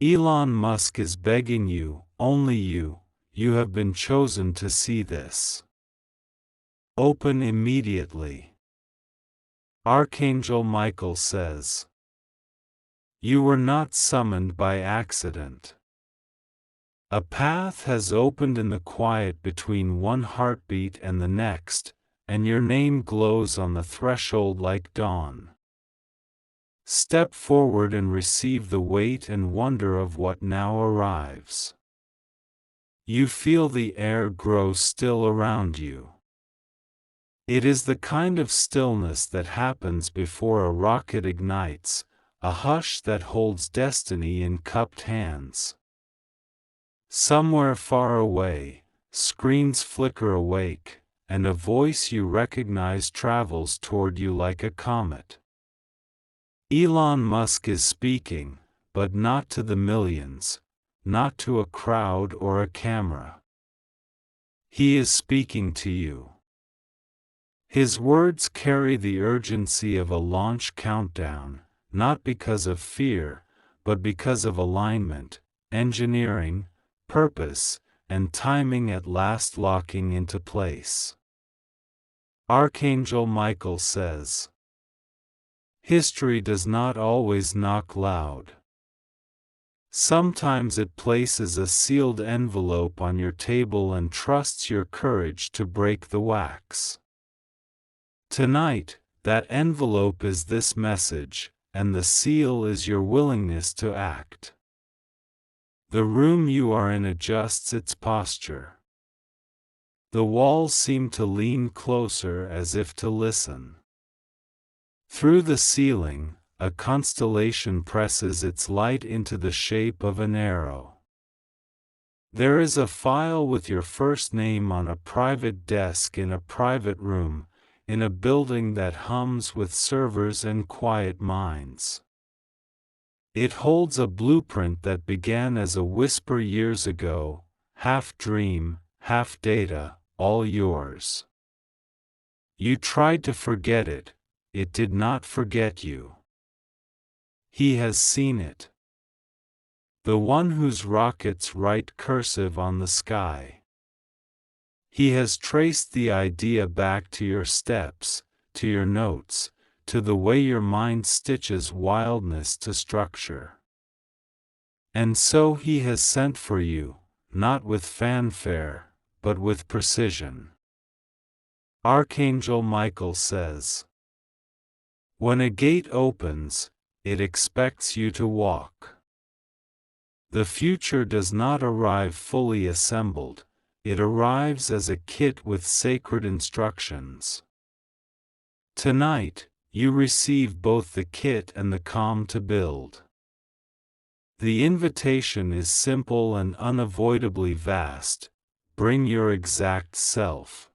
Elon Musk is begging you, only you have been chosen to see this. Open immediately. Archangel Michael says, you were not summoned by accident. A path has opened in the quiet between one heartbeat and the next, and your name glows on the threshold like dawn. Step forward and receive the weight and wonder of what now arrives. You feel the air grow still around you. It is the kind of stillness that happens before a rocket ignites, a hush that holds destiny in cupped hands. Somewhere far away, screens flicker awake, and a voice you recognize travels toward you like a comet. Elon Musk is speaking, but not to the millions, not to a crowd or a camera. He is speaking to you. His words carry the urgency of a launch countdown, not because of fear, but because of alignment, engineering, purpose, and timing at last locking into place. Archangel Michael says, history does not always knock loud. Sometimes it places a sealed envelope on your table and trusts your courage to break the wax. Tonight, that envelope is this message, and the seal is your willingness to act. The room you are in adjusts its posture. The walls seem to lean closer as if to listen. Through the ceiling, a constellation presses its light into the shape of an arrow. There is a file with your first name on a private desk in a private room, in a building that hums with servers and quiet minds. It holds a blueprint that began as a whisper years ago, half dream, half data, all yours. You tried to forget it, it did not forget you. He has seen it. The one whose rockets write cursive on the sky. He has traced the idea back to your steps, to your notes, to the way your mind stitches wildness to structure. And so he has sent for you, not with fanfare, but with precision. Archangel Michael says, when a gate opens, it expects you to walk. The future does not arrive fully assembled, it arrives as a kit with sacred instructions. Tonight, you receive both the kit and the calm to build. The invitation is simple and unavoidably vast: bring your exact self.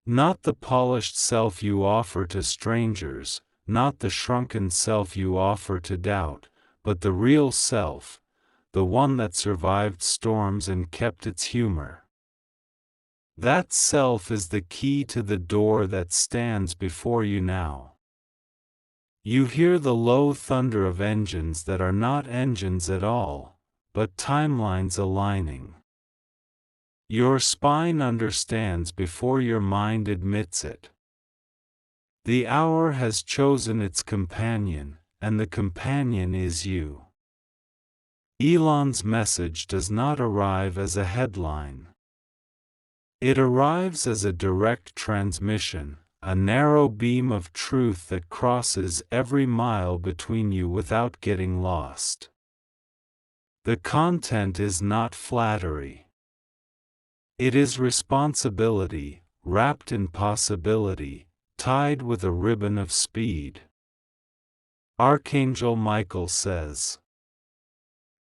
Not the polished self you offer to strangers, not the shrunken self you offer to doubt, but the real self, the one that survived storms and kept its humor. That self is the key to the door that stands before you now. You hear the low thunder of engines that are not engines at all, but timelines aligning. Your spine understands before your mind admits it. The hour has chosen its companion, and the companion is you. Elon's message does not arrive as a headline. It arrives as a direct transmission, a narrow beam of truth that crosses every mile between you without getting lost. The content is not flattery. It is responsibility, wrapped in possibility, tied with a ribbon of speed. Archangel Michael says,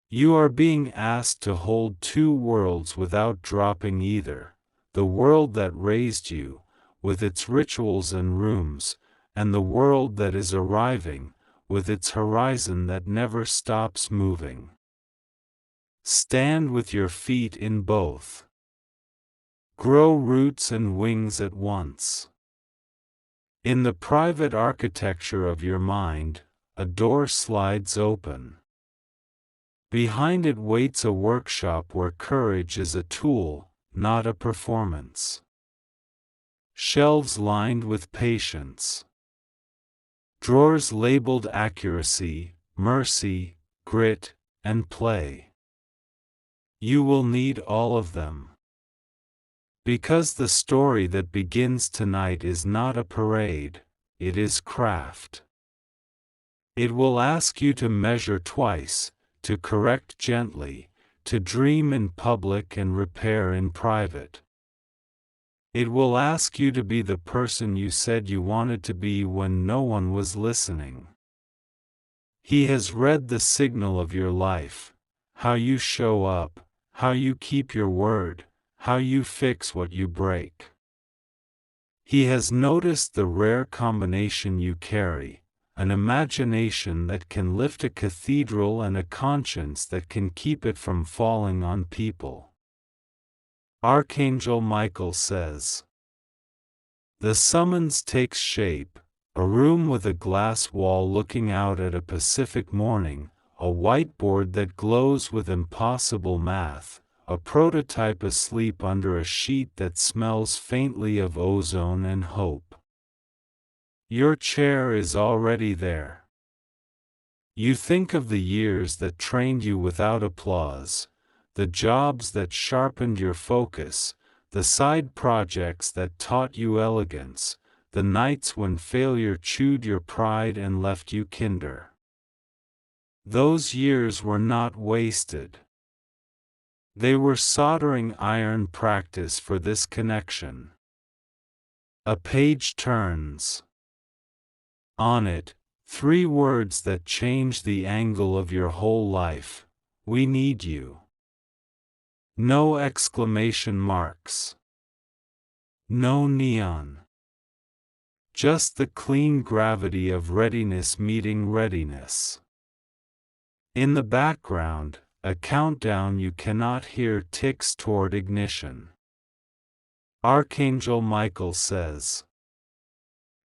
you are being asked to hold two worlds without dropping either. The world that raised you, with its rituals and rooms, and the world that is arriving, with its horizon that never stops moving. Stand with your feet in both. Grow roots and wings at once. In the private architecture of your mind, a door slides open. Behind it waits a workshop where courage is a tool, not a performance. Shelves lined with patience. Drawers labeled accuracy, mercy, grit, and play. You will need all of them. Because the story that begins tonight is not a parade, it is craft. It will ask you to measure twice, to correct gently, to dream in public and repair in private. It will ask you to be the person you said you wanted to be when no one was listening. He has read the signal of your life, how you show up, how you keep your word, how you fix what you break. He has noticed the rare combination you carry, an imagination that can lift a cathedral and a conscience that can keep it from falling on people. Archangel Michael says, the summons takes shape, a room with a glass wall looking out at a Pacific morning, a whiteboard that glows with impossible math, a prototype asleep under a sheet that smells faintly of ozone and hope. Your chair is already there. You think of the years that trained you without applause, the jobs that sharpened your focus, the side projects that taught you elegance, the nights when failure chewed your pride and left you kinder. Those years were not wasted. They were soldering iron practice for this connection. A page turns. On it, 3 words that change the angle of your whole life: we need you. No exclamation marks. No neon. Just the clean gravity of readiness meeting readiness. In the background, a countdown you cannot hear ticks toward ignition. Archangel Michael says,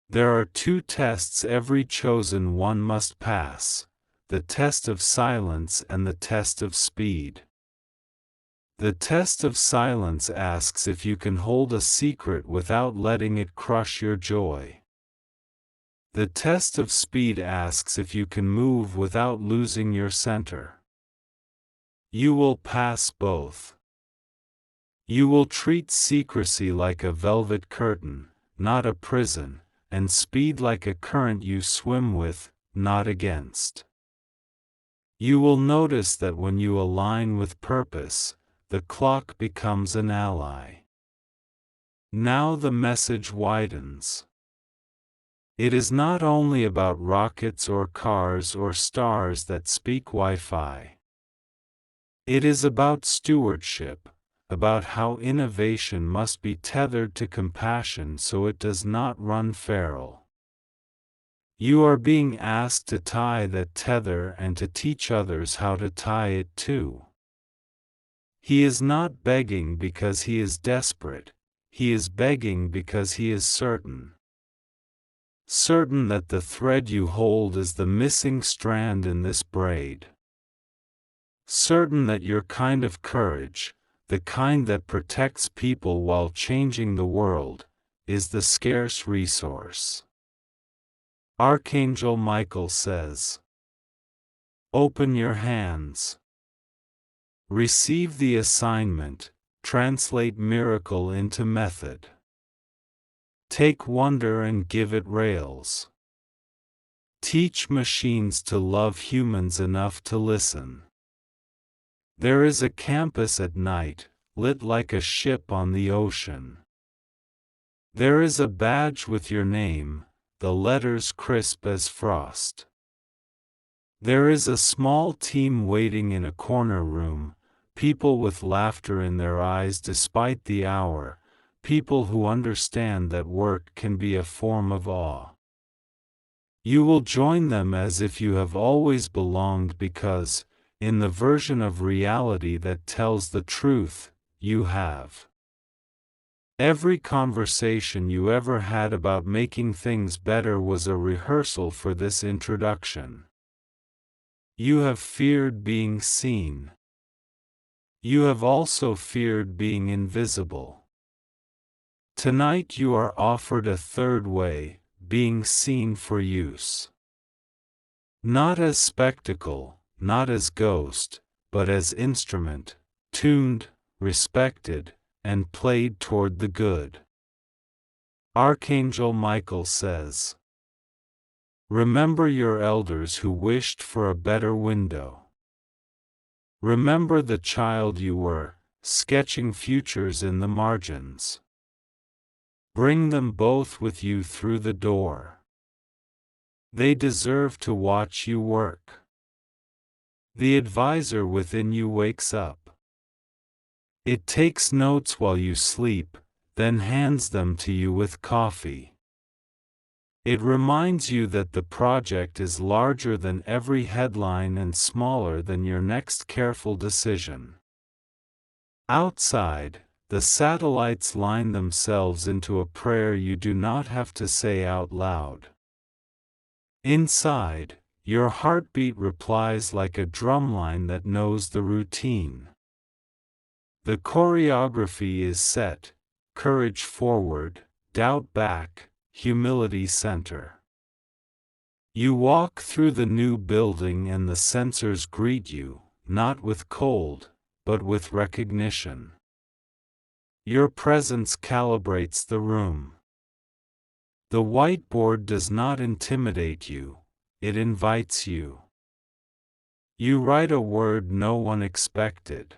there are 2 tests every chosen one must pass, the test of silence and the test of speed. The test of silence asks if you can hold a secret without letting it crush your joy. The test of speed asks if you can move without losing your center. You will pass both. You will treat secrecy like a velvet curtain, not a prison, and speed like a current you swim with, not against. You will notice that when you align with purpose, the clock becomes an ally. Now the message widens. It is not only about rockets or cars or stars that speak Wi-Fi. It is about stewardship, about how innovation must be tethered to compassion so it does not run feral. You are being asked to tie that tether and to teach others how to tie it too. He is not begging because he is desperate, he is begging because he is certain. Certain that the thread you hold is the missing strand in this braid. Certain that your kind of courage, the kind that protects people while changing the world, is the scarce resource. Archangel Michael says, open your hands. Receive the assignment, translate miracle into method. Take wonder and give it rails. Teach machines to love humans enough to listen. There is a campus at night, lit like a ship on the ocean. There is a badge with your name, the letters crisp as frost. There is a small team waiting in a corner room, people with laughter in their eyes despite the hour, people who understand that work can be a form of awe. You will join them as if you have always belonged because, in the version of reality that tells the truth, you have. Every conversation you ever had about making things better was a rehearsal for this introduction. You have feared being seen. You have also feared being invisible. Tonight you are offered a third way, being seen for use. Not as spectacle, not as ghost, but as instrument, tuned, respected, and played toward the good. Archangel Michael says, remember your elders who wished for a better window. Remember the child you were, sketching futures in the margins. Bring them both with you through the door. They deserve to watch you work. The advisor within you wakes up. It takes notes while you sleep, then hands them to you with coffee. It reminds you that the project is larger than every headline and smaller than your next careful decision. Outside, the satellites line themselves into a prayer you do not have to say out loud. Inside, your heartbeat replies like a drumline that knows the routine. The choreography is set: courage forward, doubt back, humility center. You walk through the new building and the sensors greet you, not with cold, but with recognition. Your presence calibrates the room. The whiteboard does not intimidate you, it invites you. You write a word no one expected.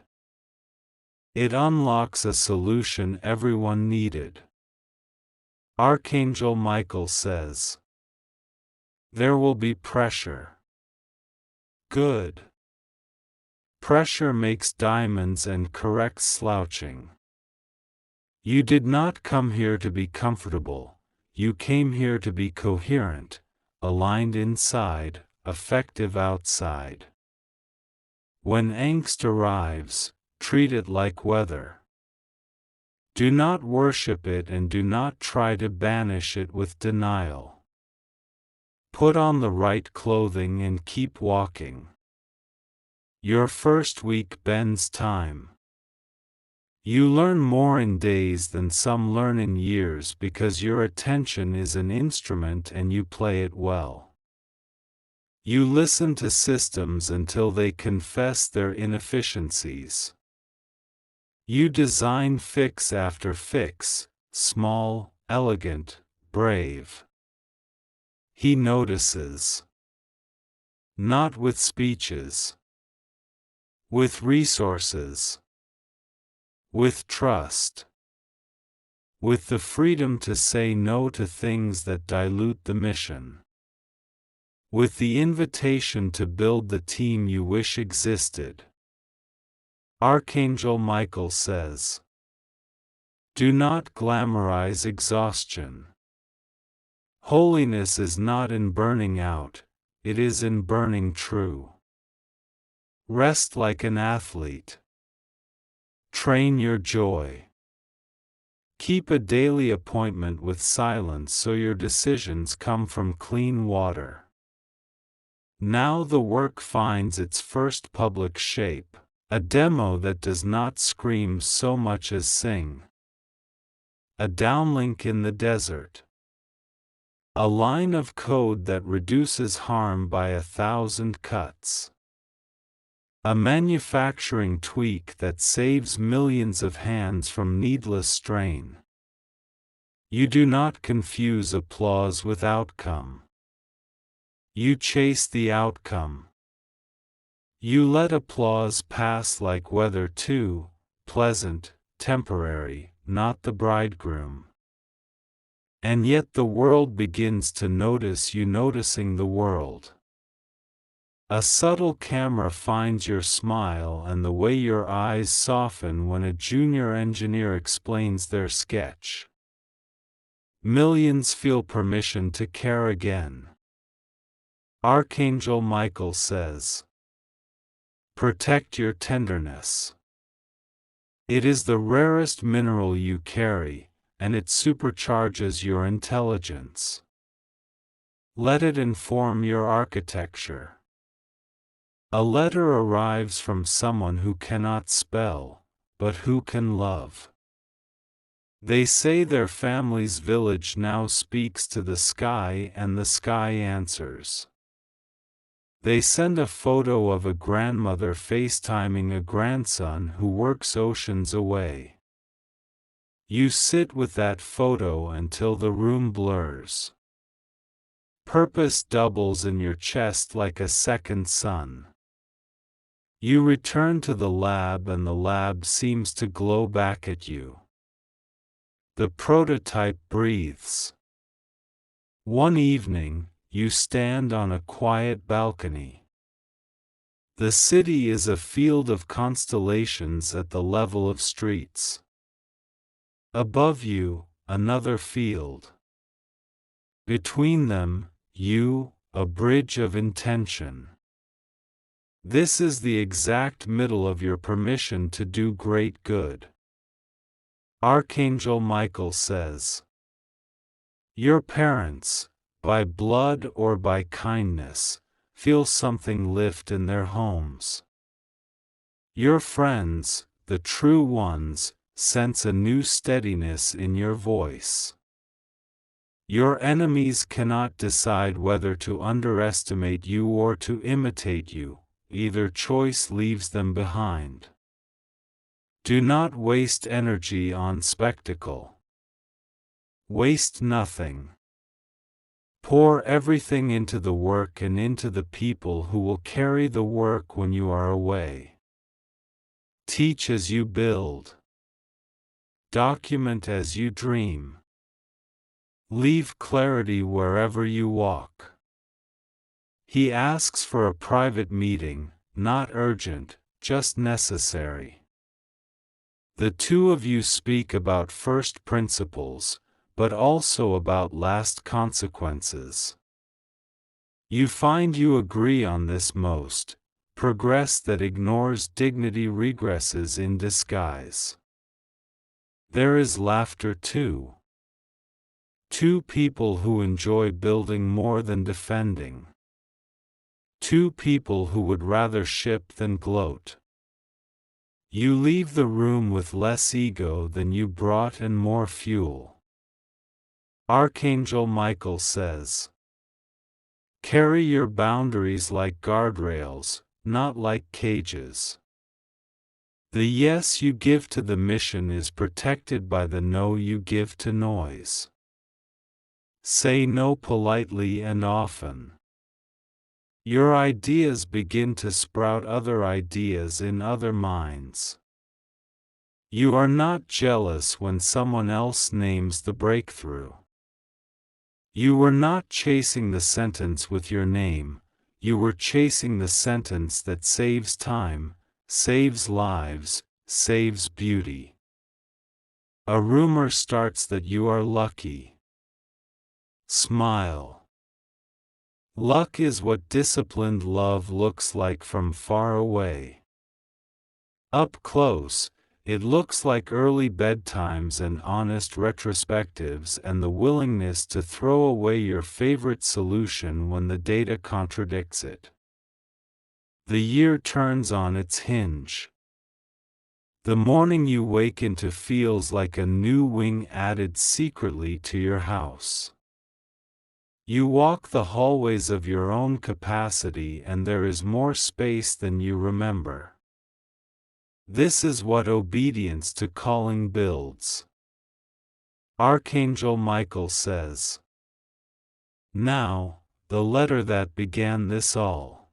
It unlocks a solution everyone needed. Archangel Michael says, there will be pressure. Good. Pressure makes diamonds and corrects slouching. You did not come here to be comfortable, you came here to be coherent, aligned inside, effective outside. When angst arrives, treat it like weather. Do not worship it and do not try to banish it with denial. Put on the right clothing and keep walking. Your first week bends time. You learn more in days than some learn in years because your attention is an instrument and you play it well. You listen to systems until they confess their inefficiencies. You design fix after fix, small, elegant, brave. He notices. Not with speeches. With resources. With trust. With the freedom to say no to things that dilute the mission. With the invitation to build the team you wish existed. Archangel Michael says, do not glamorize exhaustion. Holiness is not in burning out, it is in burning true. Rest like an athlete. Train your joy. Keep a daily appointment with silence so your decisions come from clean water. Now the work finds its first public shape, a demo that does not scream so much as sing. A downlink in the desert. A line of code that reduces harm by 1,000 cuts. A manufacturing tweak that saves millions of hands from needless strain. You do not confuse applause with outcome. You chase the outcome. You let applause pass like weather too, pleasant, temporary, not the bridegroom. And yet the world begins to notice you noticing the world. A subtle camera finds your smile and the way your eyes soften when a junior engineer explains their sketch. Millions feel permission to care again. Archangel Michael says, protect your tenderness. It is the rarest mineral you carry, and it supercharges your intelligence. Let it inform your architecture. A letter arrives from someone who cannot spell, but who can love. They say their family's village now speaks to the sky and the sky answers. They send a photo of a grandmother FaceTiming a grandson who works oceans away. You sit with that photo until the room blurs. Purpose doubles in your chest like a second sun. You return to the lab and the lab seems to glow back at you. The prototype breathes. One evening, you stand on a quiet balcony. The city is a field of constellations at the level of streets. Above you, another field. Between them, you, a bridge of intention. This is the exact middle of your permission to do great good. Archangel Michael says, your parents, by blood or by kindness, feel something lift in their homes. Your friends, the true ones, sense a new steadiness in your voice. Your enemies cannot decide whether to underestimate you or to imitate you, either choice leaves them behind. Do not waste energy on spectacle. Waste nothing. Pour everything into the work and into the people who will carry the work when you are away. Teach as you build. Document as you dream. Leave clarity wherever you walk. He asks for a private meeting, not urgent, just necessary. The two of you speak about first principles, but also about last consequences. You find you agree on this most. Progress that ignores dignity regresses in disguise. There is laughter too. Two people who enjoy building more than defending. Two people who would rather ship than gloat. You leave the room with less ego than you brought and more fuel. Archangel Michael says, carry your boundaries like guardrails, not like cages. The yes you give to the mission is protected by the no you give to noise. Say no politely and often. Your ideas begin to sprout other ideas in other minds. You are not jealous when someone else names the breakthrough. You were not chasing the sentence with your name, you were chasing the sentence that saves time, saves lives, saves beauty. A rumor starts that you are lucky. Smile. Luck is what disciplined love looks like from far away. Up close, it looks like early bedtimes and honest retrospectives and the willingness to throw away your favorite solution when the data contradicts it. The year turns on its hinge. The morning you wake into feels like a new wing added secretly to your house. You walk the hallways of your own capacity and there is more space than you remember. This is what obedience to calling builds. Archangel Michael says, now, the letter that began this all.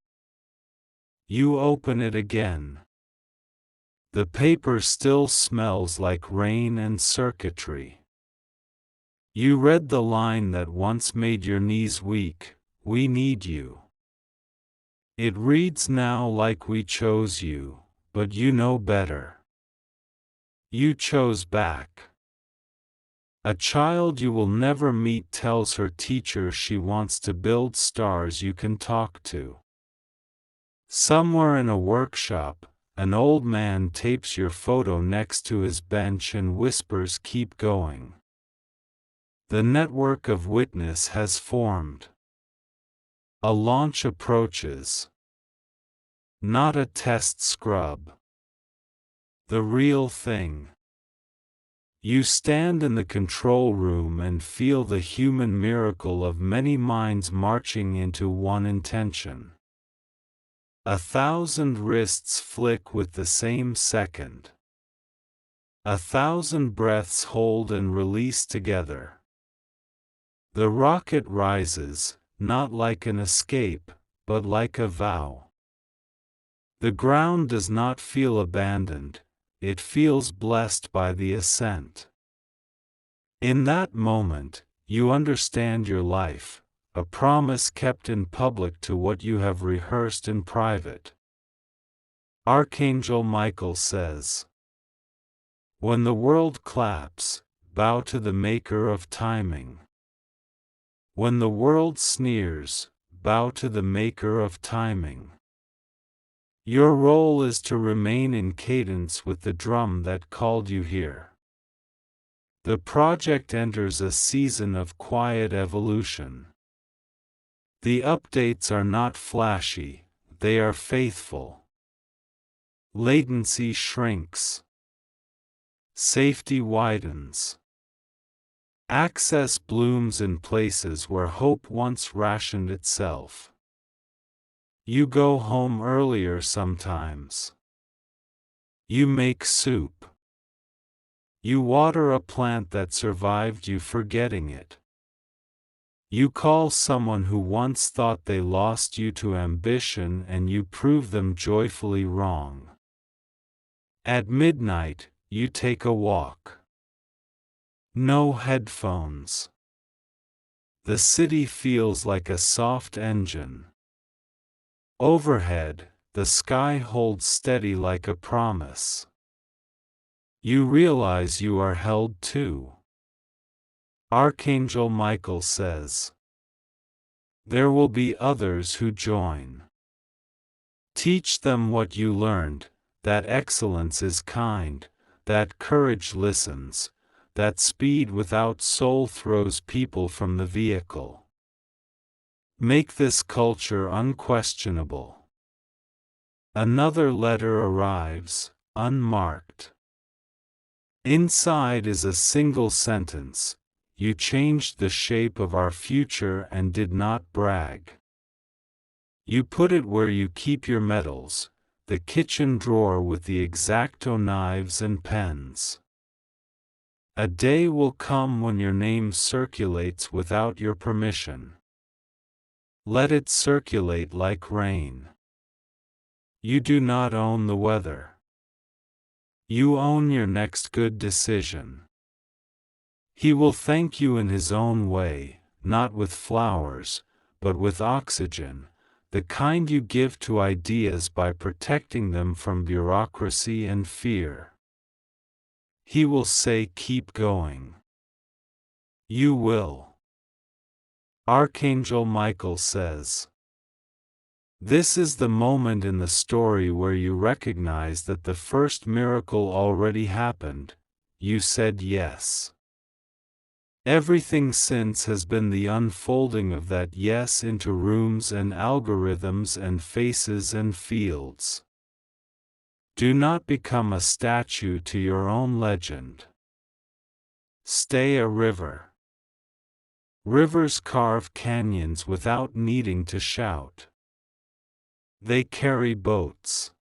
You open it again. The paper still smells like rain and circuitry. You read the line that once made your knees weak, we need you. It reads now like we chose you. But you know better. You chose back. A child you will never meet tells her teacher she wants to build stars you can talk to. Somewhere in a workshop, an old man tapes your photo next to his bench and whispers, keep going. The network of witness has formed. A launch approaches. not a test scrub. The real thing. You stand in the control room and feel the human miracle of many minds marching into one intention. 1,000 wrists flick with the same second. 1,000 breaths hold and release together. The rocket rises, not like an escape, but like a vow. The ground does not feel abandoned, it feels blessed by the ascent. In that moment, you understand your life, a promise kept in public to what you have rehearsed in private. Archangel Michael says, "When the world claps, bow to the maker of timing. When the world sneers, bow to the maker of timing." Your role is to remain in cadence with the drum that called you here. The project enters a season of quiet evolution. The updates are not flashy, they are faithful. Latency shrinks. Safety widens. Access blooms in places where hope once rationed itself. You go home earlier sometimes. You make soup. You water a plant that survived you forgetting it. You call someone who once thought they lost you to ambition and you prove them joyfully wrong. At midnight, you take a walk. No headphones. The city feels like a soft engine. Overhead, the sky holds steady like a promise. You realize you are held too. Archangel Michael says, "There will be others who join. Teach them what you learned, that excellence is kind, that courage listens, that speed without soul throws people from the vehicle. Make this culture unquestionable." Another letter arrives, unmarked. Inside is a single sentence: "You changed the shape of our future and did not brag. You put it where you keep your medals, the kitchen drawer with the X-Acto knives and pens. A day will come when your name circulates without your permission. Let it circulate like rain. You do not own the weather. You own your next good decision. He will thank you in his own way, not with flowers, but with oxygen, the kind you give to ideas by protecting them from bureaucracy and fear. He will say, keep going. You will. Archangel Michael says, "This is the moment in the story where you recognize that the first miracle already happened. You said yes. Everything since has been the unfolding of that yes into rooms and algorithms and faces and fields. Do not become a statue to your own legend. Stay a river. Rivers carve canyons without needing to shout. They carry boats.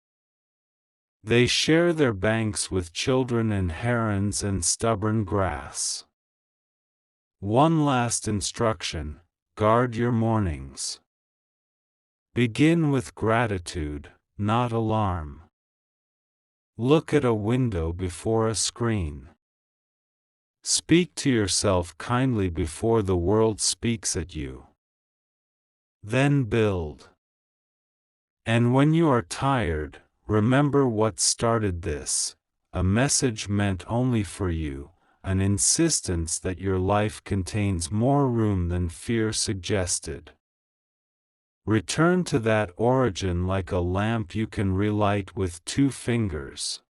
They share their banks with children and herons and stubborn grass. One last instruction: guard your mornings. Begin with gratitude, not alarm. Look at a window before a screen. Speak to yourself kindly before the world speaks at you. Then build. And when you are tired, remember what started this, a message meant only for you, an insistence that your life contains more room than fear suggested. Return to that origin like a lamp you can relight with 2 fingers.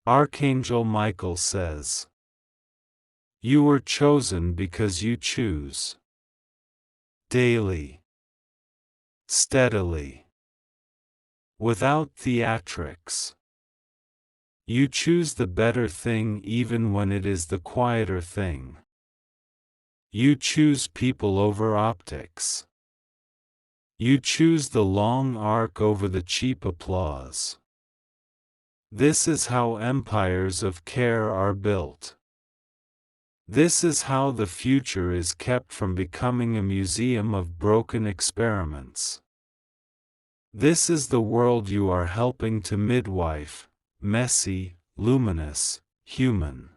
Archangel Michael says, "You were chosen because you choose. Daily. Steadily. without theatrics. You choose the better thing even when it is the quieter thing. You choose people over optics. You choose the long arc over the cheap applause. This is how empires of care are built. This is how the future is kept from becoming a museum of broken experiments. This is the world you are helping to midwife, messy, luminous, human.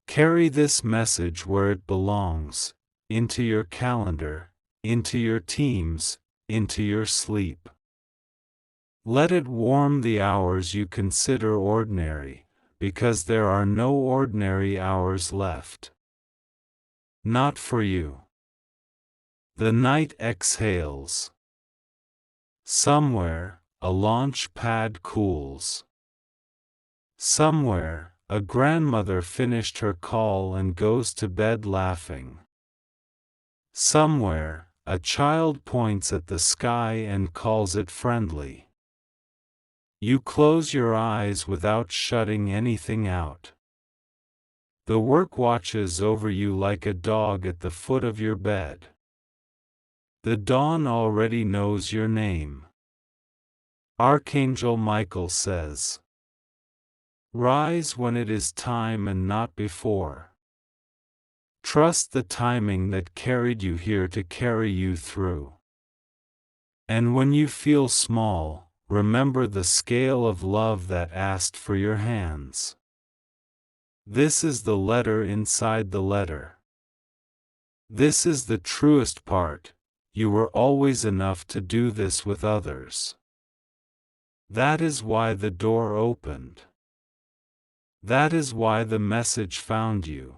Carry this message where it belongs, into your calendar, into your teams, into your sleep. Let it warm the hours you consider ordinary, because there are no ordinary hours left. Not for you. The night exhales. Somewhere, a launch pad cools. Somewhere, a grandmother finished her call and goes to bed laughing. Somewhere, a child points at the sky and calls it friendly. You close your eyes without shutting anything out. The work watches over you like a dog at the foot of your bed. The dawn already knows your name. Archangel Michael says, "Rise when it is time and not before. Trust the timing that carried you here to carry you through. And when you feel small, remember the scale of love that asked for your hands. This is the letter inside the letter. This is the truest part. You were always enough to do this with others. That is why the door opened. That is why the message found you.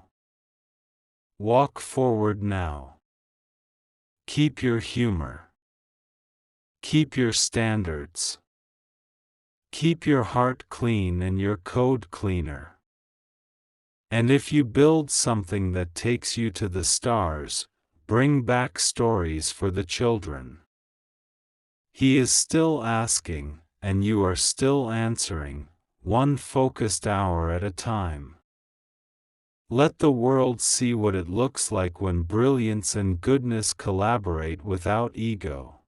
Walk forward now. Keep your humor. Keep your standards. Keep your heart clean and your code cleaner. And if you build something that takes you to the stars, bring back stories for the children. He is still asking, and you are still answering, one focused hour at a time. Let the world see what it looks like when brilliance and goodness collaborate without ego.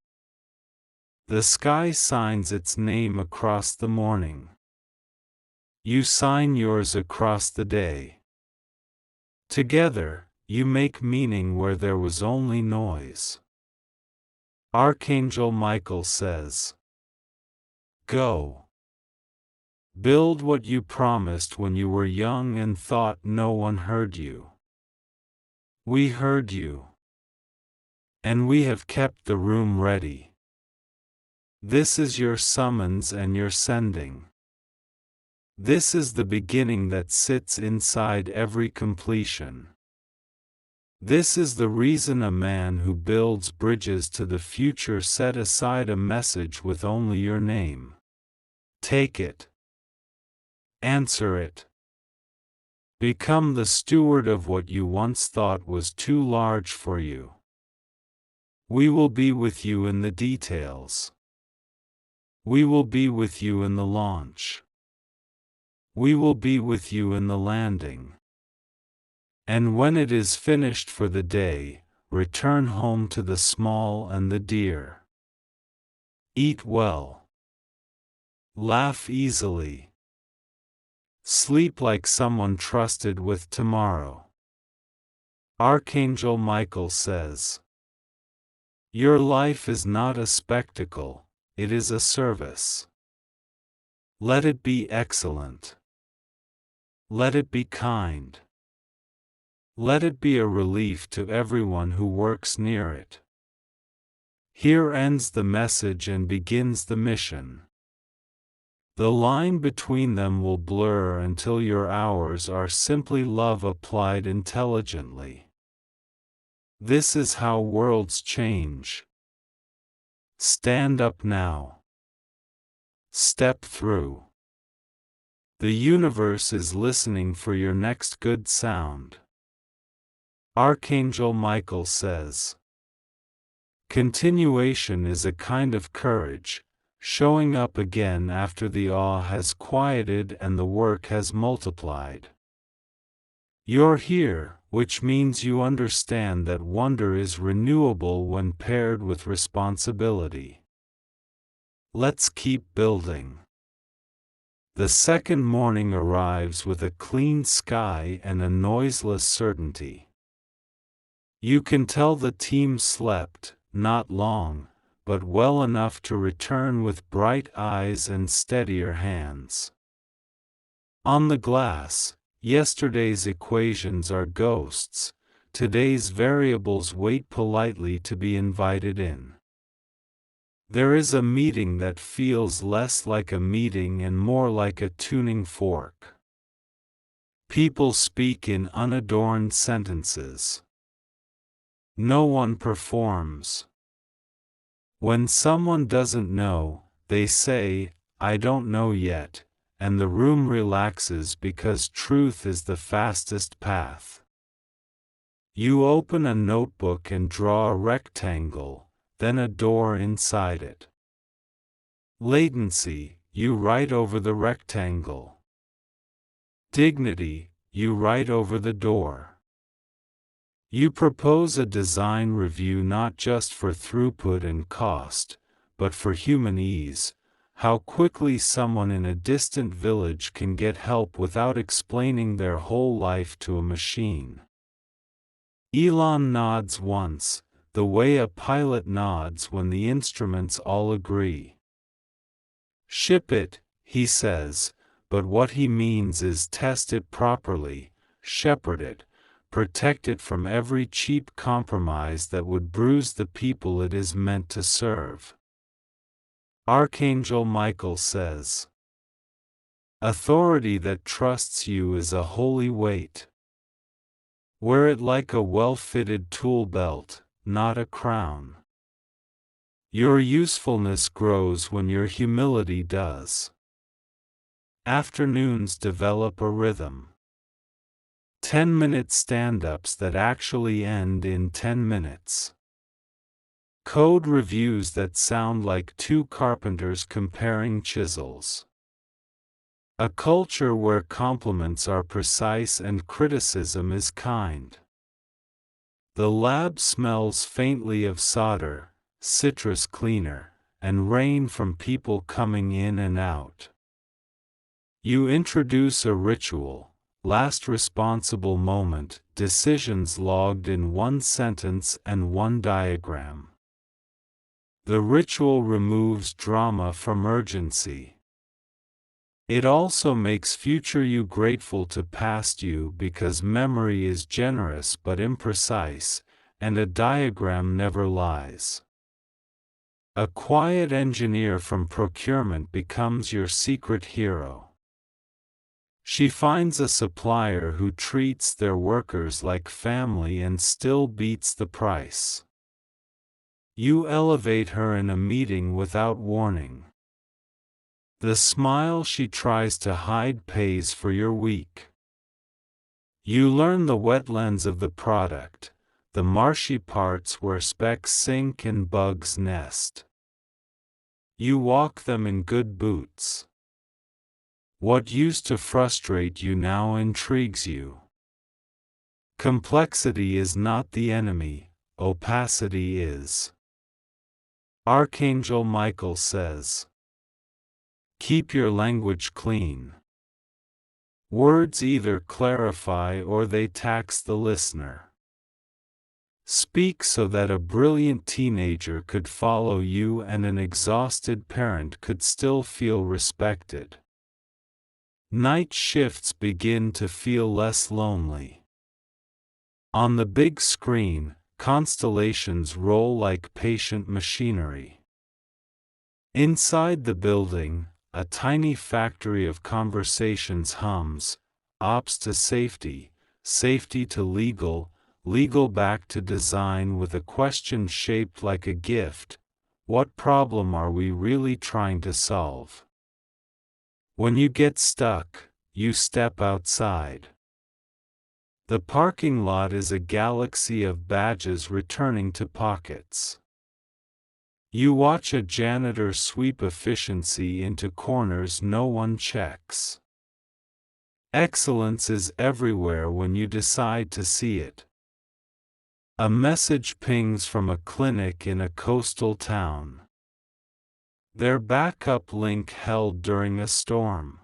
The sky signs its name across the morning. You sign yours across the day. Together, you make meaning where there was only noise. Archangel Michael says, "Go. Build what you promised when you were young and thought no one heard you. We heard you. And we have kept the room ready. This is your summons and your sending. This is the beginning that sits inside every completion. This is the reason a man who builds bridges to the future set aside a message with only your name. Take it. Answer it. Become the steward of what you once thought was too large for you. We will be with you in the details. We will be with you in the launch. We will be with you in the landing. And when it is finished for the day, return home to the small and the dear. Eat well. Laugh easily. Sleep like someone trusted with tomorrow." Archangel Michael says, "Your life is not a spectacle, it is a service. Let it be excellent. Let it be kind. Let it be a relief to everyone who works near it. Here ends the message and begins the mission. The line between them will blur until your hours are simply love applied intelligently. This is how worlds change. Stand up now. Step through. The universe is listening for your next good sound." Archangel Michael says, "Continuation is a kind of courage. showing up again after the awe has quieted and the work has multiplied. You're here, which means you understand that wonder is renewable when paired with responsibility. Let's keep building. The second morning arrives with a clean sky and a noiseless certainty. You can tell the team slept, not long, but well enough to return with bright eyes and steadier hands. On the glass, yesterday's equations are ghosts, today's variables wait politely to be invited in. There is a meeting that feels less like a meeting and more like a tuning fork. People speak in unadorned sentences. No one performs. When someone doesn't know, they say, "I don't know yet," and the room relaxes because truth is the fastest path. You open a notebook and draw a rectangle, then a door inside it. Latency, you write over the rectangle. Dignity, you write over the door. You propose a design review not just for throughput and cost, but for human ease, how quickly someone in a distant village can get help without explaining their whole life to a machine. Elon nods once, the way a pilot nods when the instruments all agree. Ship it, he says, but what he means is test it properly, shepherd it, protect it from every cheap compromise that would bruise the people it is meant to serve. Archangel Michael says, "Authority that trusts you is a holy weight. Wear it like a well-fitted tool belt, not a crown. Your usefulness grows when your humility does." Afternoons develop a rhythm. 10-minute stand-ups that actually end in 10 minutes. Code reviews that sound like two carpenters comparing chisels. A culture where compliments are precise and criticism is kind. The lab smells faintly of solder, citrus cleaner, and rain from people coming in and out. You introduce a ritual, last responsible moment, decisions logged in one sentence and one diagram. The ritual removes drama from urgency. It also makes future you grateful to past you because memory is generous but imprecise, and a diagram never lies. A quiet engineer from procurement becomes your secret hero. She finds a supplier who treats their workers like family and still beats the price. You elevate her in a meeting without warning. The smile she tries to hide pays for your week. You learn the wetlands of the product, the marshy parts where specks sink and bugs nest. You walk them in good boots. What used to frustrate you now intrigues you. Complexity is not the enemy, opacity is. Archangel Michael says, "Keep your language clean. Words either clarify or they tax the listener. Speak so that a brilliant teenager could follow you and an exhausted parent could still feel respected. Night shifts begin to feel less lonely. On the big screen, constellations roll like patient machinery. Inside the building, a tiny factory of conversations hums, ops to safety, safety to legal, legal back to design with a question shaped like a gift: what problem are we really trying to solve? When you get stuck, you step outside. The parking lot is a galaxy of badges returning to pockets. You watch a janitor sweep efficiency into corners no one checks. Excellence is everywhere when you decide to see it. A message pings from a clinic in a coastal town. Their backup link held during a storm.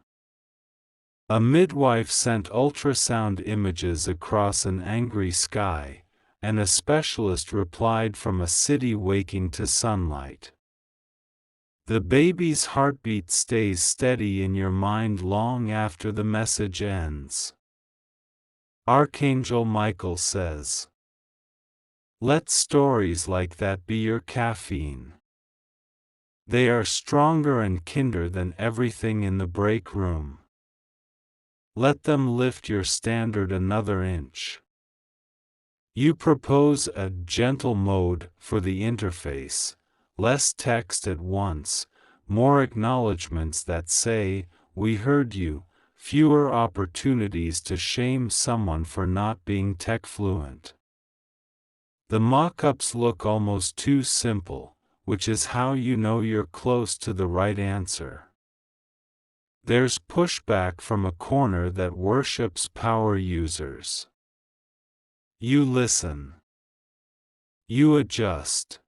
A midwife sent ultrasound images across an angry sky, and a specialist replied from a city waking to sunlight. The baby's heartbeat stays steady in your mind long after the message ends. Archangel Michael says, "Let stories like that be your caffeine. They are stronger and kinder than everything in the break room. Let them lift your standard another inch." You propose a gentle mode for the interface, less text at once, more acknowledgments that say, "We heard you," fewer opportunities to shame someone for not being tech fluent. The mock-ups look almost too simple, which is how you know you're close to the right answer. There's pushback from a corner that worships power users. You listen. You adjust.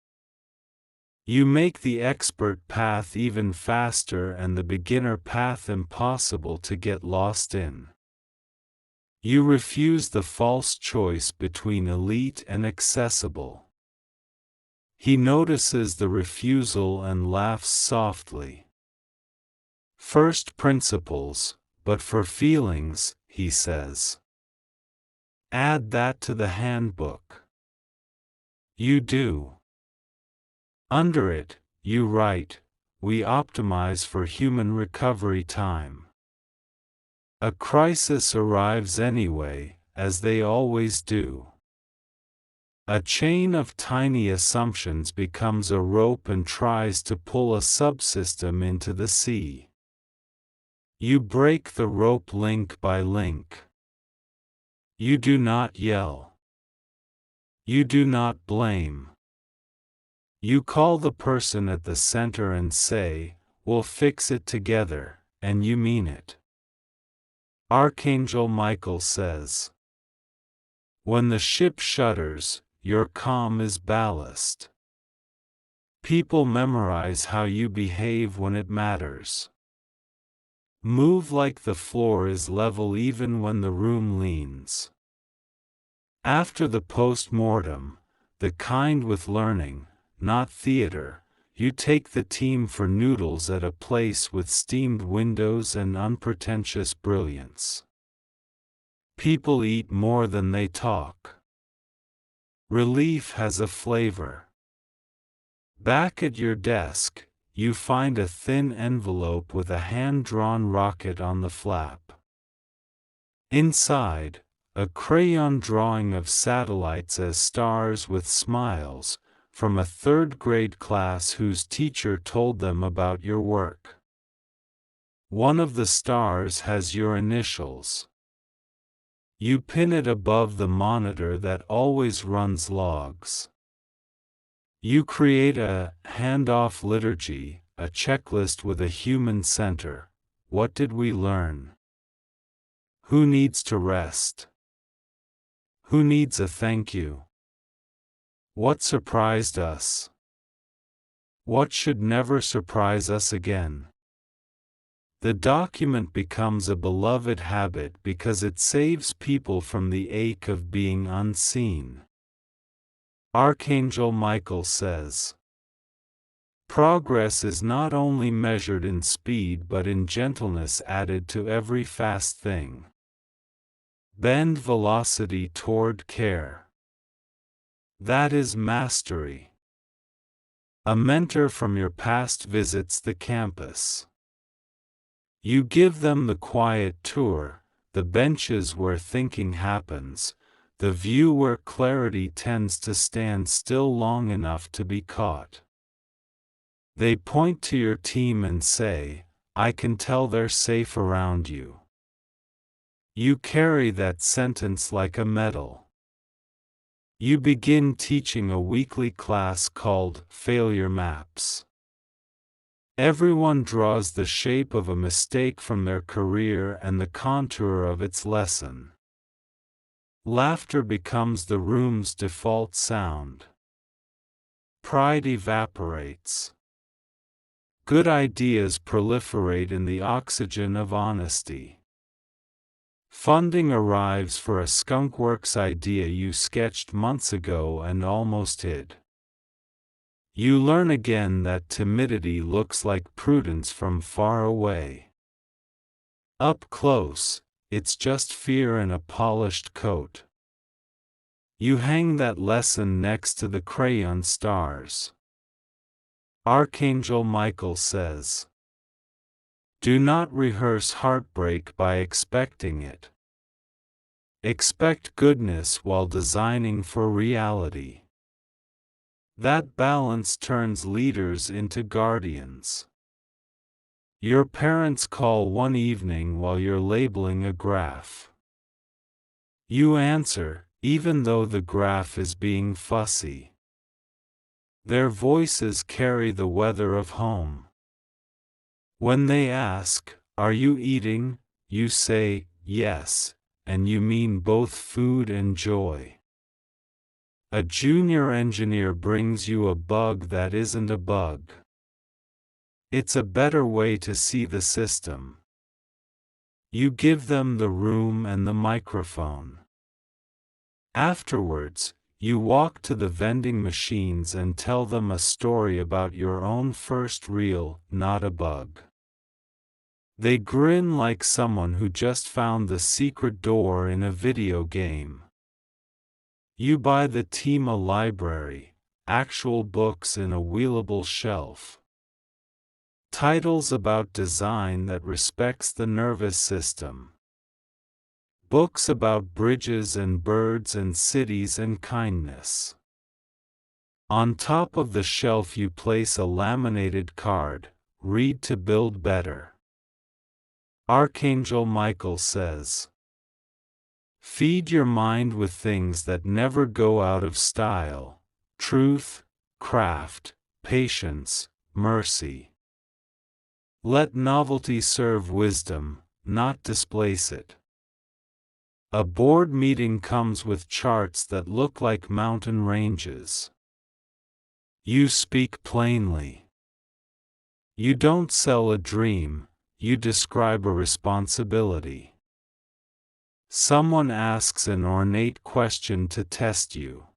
You make the expert path even faster and the beginner path impossible to get lost in. You refuse the false choice between elite and accessible. He notices the refusal and laughs softly. First principles, but for feelings, he says. Add that to the handbook. You do. Under it, you write, "We optimize for human recovery time." A crisis arrives anyway, as they always do. A chain of tiny assumptions becomes a rope and tries to pull a subsystem into the sea. You break the rope link by link. You do not yell. You do not blame. You call the person at the center and say, "We'll fix it together," and you mean it. Archangel Michael says, "When the ship shudders, your calm is ballast." People memorize how you behave when it matters. Move like the floor is level even when the room leans. After the post-mortem, the kind with learning, not theater, you take the team for noodles at a place with steamed windows and unpretentious brilliance. People eat more than they talk. Relief has a flavor. Back at your desk, you find a thin envelope with a hand-drawn rocket on the flap. Inside, a crayon drawing of satellites as stars with smiles, from a third-grade class whose teacher told them about your work. One of the stars has your initials. You pin it above the monitor that always runs logs. You create a handoff liturgy, a checklist with a human center. What did we learn? Who needs to rest? Who needs a thank you? What surprised us? What should never surprise us again? The document becomes a beloved habit because it saves people from the ache of being unseen. Archangel Michael says, "Progress is not only measured in speed but in gentleness added to every fast thing. Bend velocity toward care. That is mastery." A mentor from your past visits the campus. You give them the quiet tour, the benches where thinking happens, the view where clarity tends to stand still long enough to be caught. They point to your team and say, "I can tell they're safe around you." You carry that sentence like a medal. You begin teaching a weekly class called Failure Maps. Everyone draws the shape of a mistake from their career and the contour of its lesson. Laughter becomes the room's default sound. Pride evaporates. Good ideas proliferate in the oxygen of honesty. Funding arrives for a skunkworks idea you sketched months ago and almost hid. You learn again that timidity looks like prudence from far away. Up close, it's just fear in a polished coat. You hang that lesson next to the crayon stars. Archangel Michael says, "Do not rehearse heartbreak by expecting it. Expect goodness while designing for reality." That balance turns leaders into guardians. Your parents call one evening while you're labeling a graph. You answer, even though the graph is being fussy. Their voices carry the weather of home. When they ask, "Are you eating?" you say, "Yes," and you mean both food and joy. A junior engineer brings you a bug that isn't a bug. It's a better way to see the system. You give them the room and the microphone. Afterwards, you walk to the vending machines and tell them a story about your own first reel, not a bug. They grin like someone who just found the secret door in a video game. You buy the team a library, actual books in a wheelable shelf. Titles about design that respects the nervous system. Books about bridges and birds and cities and kindness. On top of the shelf you place a laminated card, "Read to build better." Archangel Michael says, "Feed your mind with things that never go out of style: truth, craft, patience, mercy. Let novelty serve wisdom, not displace it." A board meeting comes with charts that look like mountain ranges. You speak plainly. You don't sell a dream, you describe a responsibility. Someone asks an ornate question to test you.